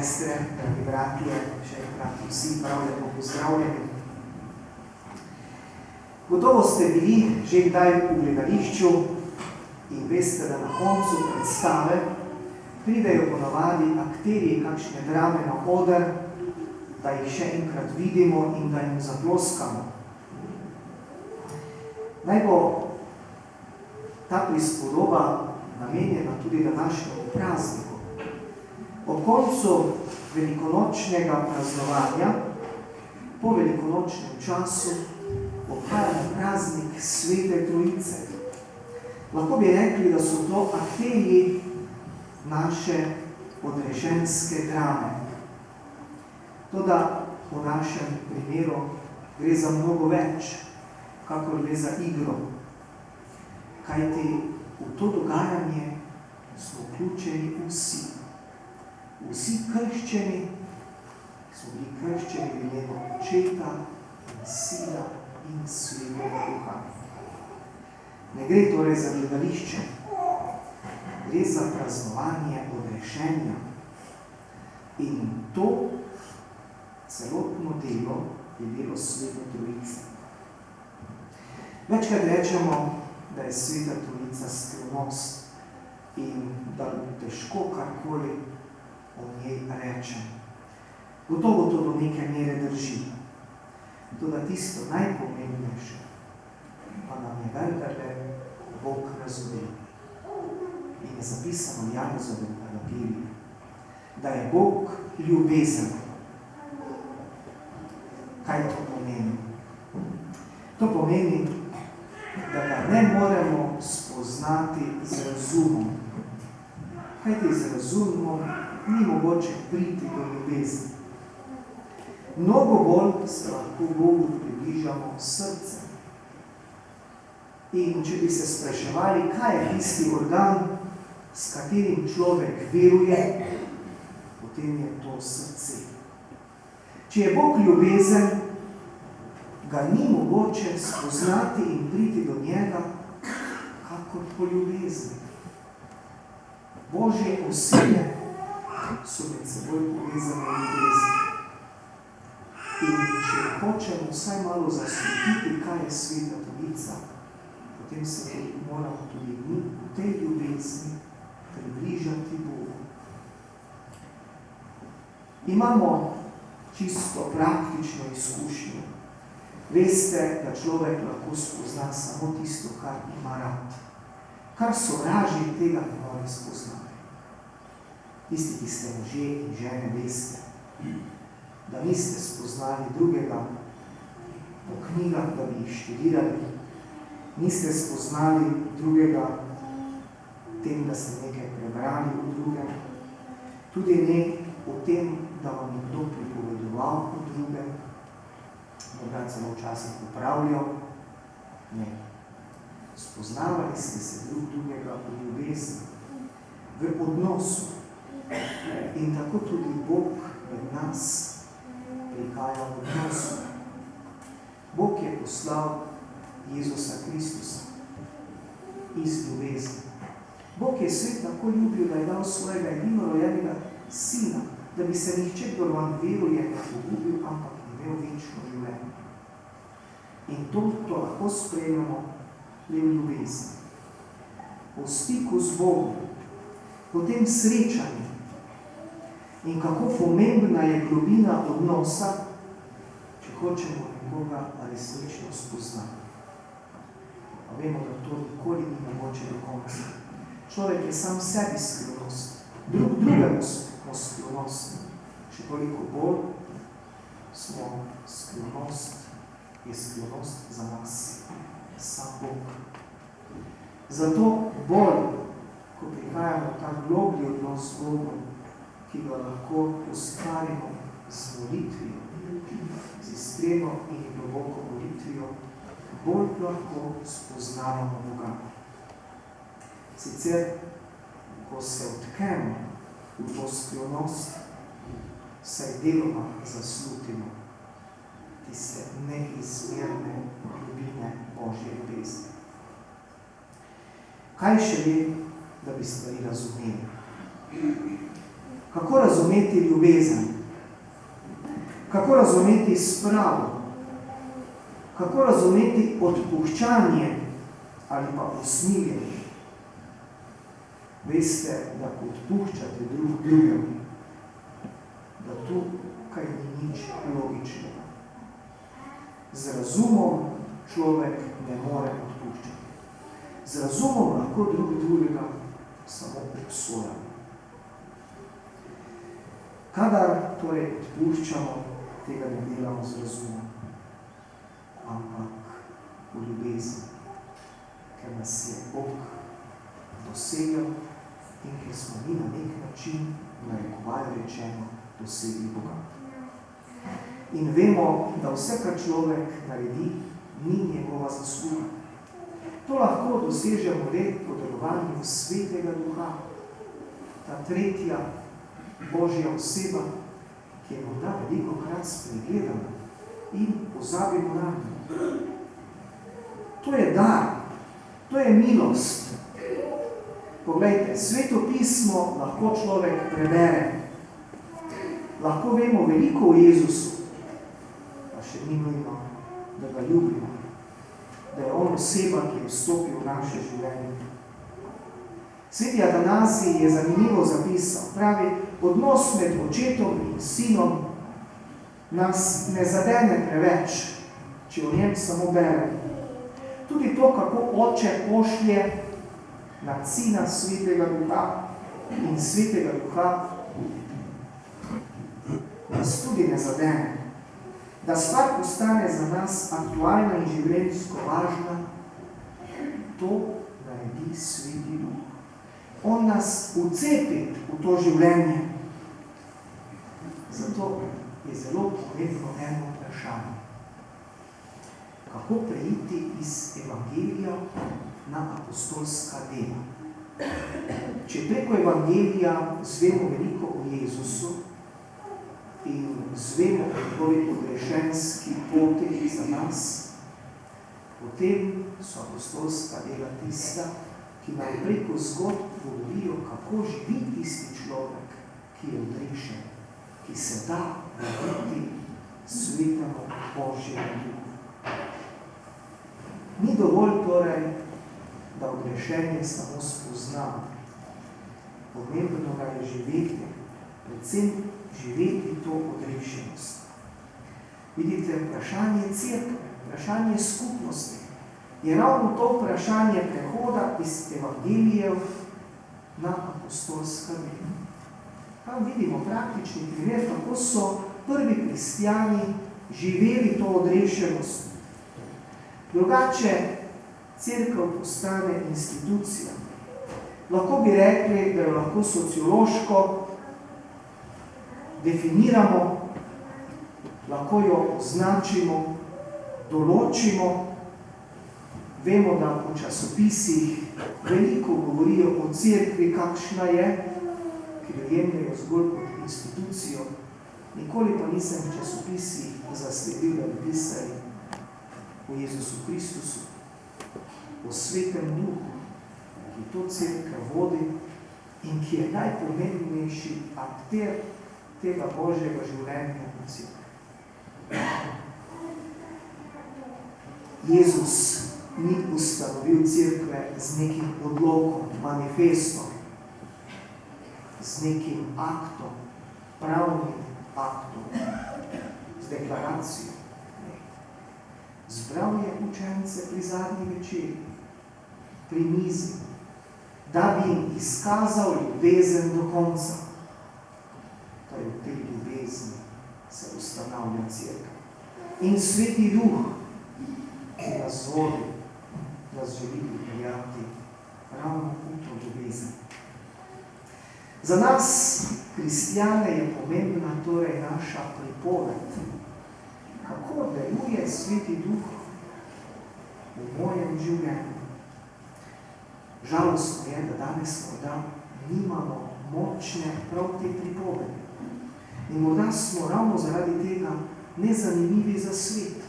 sestre, dragi bratje, še enkrat vsi prav lepo pozdravljeni. Gotovo ste bili že kdaj v gledališču in veste, da na koncu predstave pridejo ponavadi akterji kakšne drame na oder, da jih še enkrat vidimo in da jim zaploskamo. Naj bo ta prispodoba namenjena tudi današnjemu prazniku. Ob koncu velikonočnega praznovanja, po velikonočnem času, obhajamo praznik Svete Trojice. Lahko bi rekli, da so to akterji naše odrešenske drame. Toda v našem primeru gre za mnogo več, kakor gre za igro. Kajti v to dogajanje smo vključeni vsi. Vsi krščeni, ki smo bili krščeni v imenu Očeta in Sina in Svetega Duha. Ne gre torej za gledališče, gre za praznovanje odrešenja. In to celotno delo je delo Svete Trojice. Večkrat rečemo, da je Sveta Trojica skrivnost in da težko karkoli o njej rečem. Gotovo to do neke mere drži. Toda tisto najpomembnejše pa nam je vendarle Bog razumel. In je zapisano v Janezovem evangeliju, da je Bog ljubezen. Kaj to pomeni? To pomeni, da ga ne moremo spoznati z razumom. Kajti z razumom ni mogoče priti do ljubezni. Mnogo bolj se lahko Bogu približamo s srcem. In če bi se spraševali, kaj je tisti organ, s katerim človek veruje, potem je to srce. Če je Bog ljubezen, ga ni mogoče spoznati in priti do njega, kakor po ljubezni. Božje osebe so med seboj povezane v ljubezni. In če hočemo vsaj malo zaslutiti, kaj je Sveta Trojica, potem se moramo tudi mi v tej ljubezni približati Bogu. Imamo čisto praktično izkušnjo. Veste, da človek lahko spozna samo tisto, kar ima rad. Kar sovraži, tega ne more spoznati. Tisti, ki ste možje in žene, veste, da niste spoznali drugega po knjigah, da bi jih študirali, niste spoznali drugega tem, da ste nekaj prebrali v drugem, tudi ne o tem, da vam je kdo pripovedoval o drugem, morda celo včasih popravljal. Ne. Spoznavali ste se drugega v ljubezni, v odnosu. In tako tudi Bog med nas prihaja v odnosu. Bog je poslal Jezusa Kristusa iz ljubezni. Bog je svet tako ljubil, da je dal svojega edinorojenega Sina, da bi se nihče, kdor vam veruje, ne pogubil, ampak imel večno življenje. In to lahko sprejmemo le v ljubezni. V stiku z Bogom, potem srečanju. In kako pomembna je globina odnosa, če hočemo nekoga resnično spoznati. Pa vemo, da to nikoli ni mogoče do konca. Človek je sam sebi skrivnost, drugemu smo skrivnost. Še toliko bolj smo skrivnost, je skrivnost za nas, sam Bog. Zato bolj, ko prihajamo v ta globlji odnos z Bogom, ki ga lahko ustvarimo z molitvijo, z iskreno in globoko molitvijo, bolj lahko spoznavamo Boga. Sicer, ko se odkemo v to skrivnost, saj deloma zaslutimo tiste neizmerne globine Božje ljubezni. Kaj še je, da bi stvari razumeli? Kako razumeti ljubezen? Kako razumeti spravo? Kako razumeti odpuščanje ali pa usmiljenje? Veste, da ko odpuščate drugemu, da tukaj ni nič logičnega. Z razumom človek ne more odpuščati. Z razumom lahko drugega samo obsojamo. Kadar torej odpuščamo, tega ne delamo z razumom, ampak v ljubezni, ker nas je Bog dosegel in ker smo mi na nek način, narekovajo rečeno, dosegli Boga. In vemo, da vse, kar človek naredi, ni njegova zasluga. To lahko dosežemo le po delovanju Svetega Duha, ta tretja Božja oseba, ki je morda velikokrat spregledana in pozabimo na njo. To je dar, to je milost. Poglejte, Sveto pismo lahko človek prebere. Lahko vemo veliko o Jezusu, pa še ni nujno, da ga ljubimo, da je on oseba, ki je vstopil v naše življenje. Sveti Atanazij je zanimivo zapisal, pravi, odnos med očetom in sinom nas ne zadene preveč, če o njem samo beremo. Tudi to, kako oče pošlje nad sina Svetega Duha in Svetega Duha, nas tudi ne zadene. Da stvar postane za nas aktualna in življenjsko važna, to naredi Sveti Duh. On nas vcepi v to življenje. Zato je zelo pomembno eno vprašanje. Kako preiti iz evangelija na apostolska dela? Če preko evangelija zvemo veliko o Jezusu in zvemo o njegovi odrešenski poti za nas, potem so apostolska dela tista, ki nam preko zgodb govorijo, kako živi tisti človek, ki je odrešen, ki se da vrniti Svetemu Božjemu Duhu. Ni dovolj torej, da odrešenje samo spoznamo. Pomembno ga je živeti, predvsem živeti to odrešenost. Vidite, vprašanje cerkve, vprašanje skupnosti je ravno to vprašanje prehoda iz evangelijev na apostolska dela. Tam vidimo praktični primer, kako so prvi kristjani živeli to odrešenost. Drugače, cerkev postane institucija. Lahko bi rekli, da jo lahko sociološko definiramo, lahko jo označimo, določimo. Vemo, da v časopisih veliko govorijo o cerkvi, kakšna je, ki jo jemljajo zgolj kot institucijo. Nikoli pa nisem v časopisih zasledil, da bi pisali o Jezusu Kristusu, o Svetem Duhu, ki to cerkev vodi in ki je najpomembnejši akter tega Božjega življenja v cerkvi. Jezus ni ustanovil cerkve z nekim odlokom, manifestom, z nekim aktom, pravnim aktom, z deklaracijo. Zbral je učence pri zadnji večeri, pri mizi, da bi jim izkazal ljubezen do konca. Torej v tej ljubezni se ustanavlja cerkev. In Sveti Duh, ki nas vodi, nas želi pripeljati ravno v to ljubezen. Za nas, kristjane, je pomembna torej naša pripoved. Kako deluje Sveti Duh v mojem življenju? Žalostno je, da danes morda nimamo močne prav te pripovedi. In morda smo ravno zaradi tega nezanimivi za svet.